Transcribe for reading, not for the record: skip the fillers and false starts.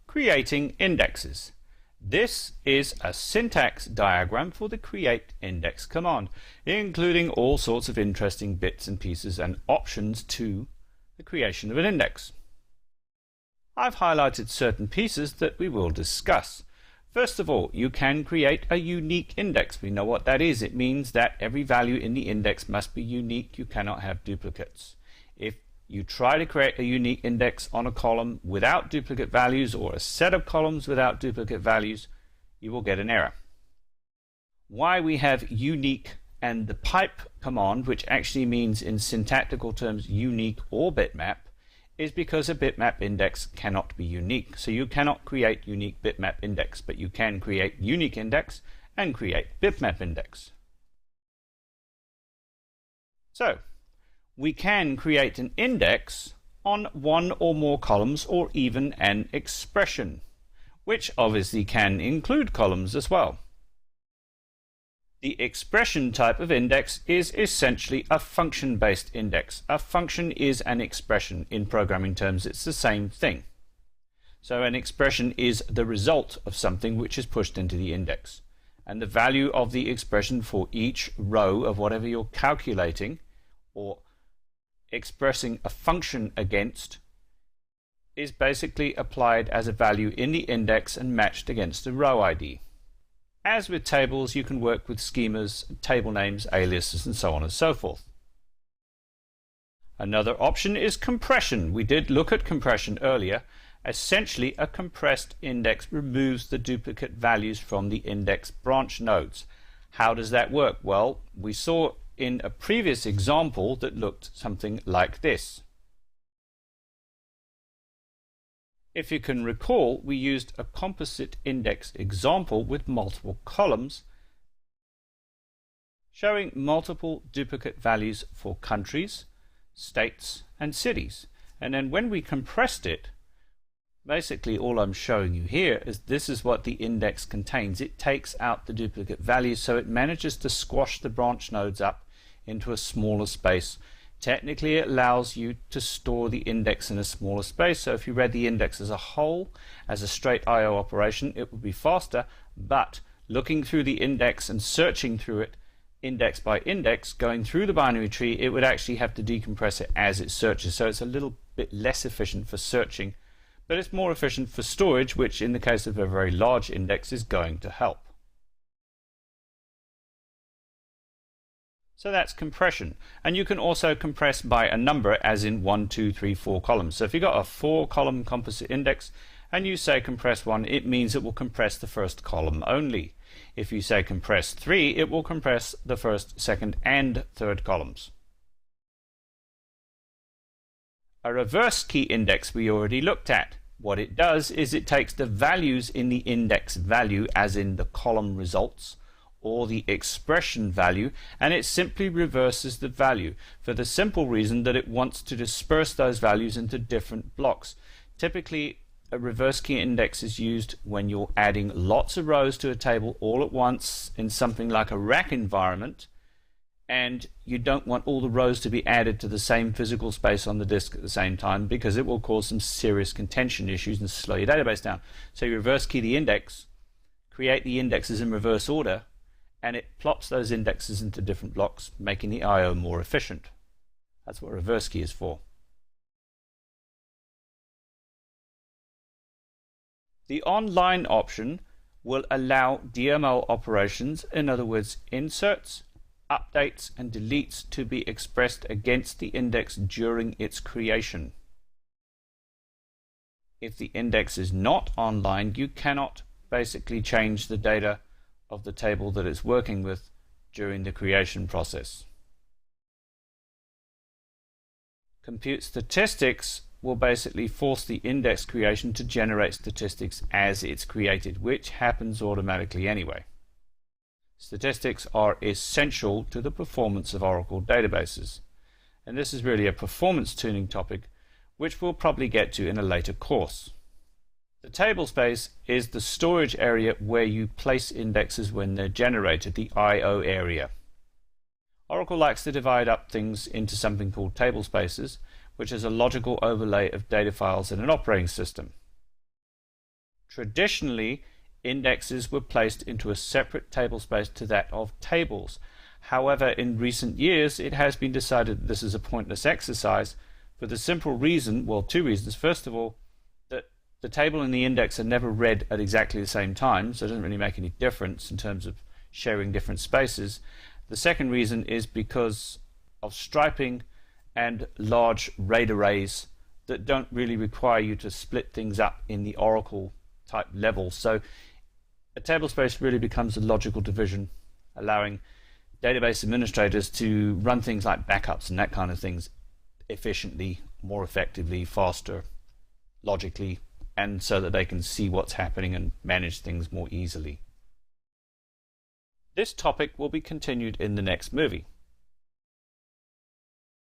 Creating indexes. This is a syntax diagram for the create index command, including all sorts of interesting bits and pieces and options to the creation of an index. I've highlighted certain pieces that we will discuss. First of all, you can create a unique index. We know what that is. It means that every value in the index must be unique. You cannot have duplicates. If you try to create a unique index on a column without duplicate values or a set of columns without duplicate values, you will get an error. Why we have unique and the pipe command, which actually means in syntactical terms unique or bitmap, is because a bitmap index cannot be unique. So you cannot create unique bitmap index, but you can create unique index and create bitmap index. So we can create an index on one or more columns or even an expression, which obviously can include columns as well. The expression type of index is essentially a function-based index. A function is an expression. In programming terms, it's the same thing. So an expression is the result of something which is pushed into the index. And the value of the expression for each row of whatever you're calculating or expressing a function against is basically applied as a value in the index and matched against the row ID. As with tables, you can work with schemas, table names, aliases, and so on and so forth. Another option is compression. We did look at compression earlier. Essentially, a compressed index removes the duplicate values from the index branch nodes. How does that work? Well, we saw in a previous example that looked something like this. If you can recall, we used a composite index example with multiple columns showing multiple duplicate values for countries, states, and cities. And then when we compressed it, basically all I'm showing you here is this is what the index contains. It takes out the duplicate values, so it manages to squash the branch nodes up into a smaller space. Technically, it allows you to store the index in a smaller space. So if you read the index as a whole, as a straight I/O operation, it would be faster. But looking through the index and searching through it index by index, going through the binary tree, it would actually have to decompress it as it searches. So it's a little bit less efficient for searching, but it's more efficient for storage, which in the case of a very large index is going to help. So that's compression. And you can also compress by a number, as in 1, 2, 3, 4 columns. So if you've got a 4-column composite index and you say compress 1, it means it will compress the first column only. If you say compress 3, it will compress the first, second, and third columns. A reverse key index we already looked at. What it does is it takes the values in the index value, as in the column results, or the expression value, and it simply reverses the value for the simple reason that it wants to disperse those values into different blocks. Typically, a reverse key index is used when you're adding lots of rows to a table all at once in something like a rack environment, and you don't want all the rows to be added to the same physical space on the disk at the same time, because it will cause some serious contention issues and slow your database down. So you reverse key the index, create the indexes in reverse order, and it plops those indexes into different blocks, making the I/O more efficient. That's what reverse key is for. The online option will allow DML operations, in other words, inserts, updates, and deletes, to be expressed against the index during its creation. If the index is not online, you cannot basically change the data of the table that it's working with during the creation process. Compute statistics will basically force the index creation to generate statistics as it's created, which happens automatically anyway. Statistics are essential to the performance of Oracle databases, and this is really a performance tuning topic which we'll probably get to in a later course. The table space is the storage area where you place indexes when they're generated, the I/O area. Oracle likes to divide up things into something called table spaces, which is a logical overlay of data files in an operating system. Traditionally, indexes were placed into a separate table space to that of tables. However, in recent years, it has been decided that this is a pointless exercise for the simple reason, well, two reasons. First of all, that the table and the index are never read at exactly the same time, so it doesn't really make any difference in terms of sharing different spaces. The second reason is because of striping and large RAID arrays that don't really require you to split things up in the Oracle type level. So a table space really becomes a logical division, allowing database administrators to run things like backups and that kind of things efficiently, more effectively, faster, logically, and so that they can see what's happening and manage things more easily. This topic will be continued in the next movie.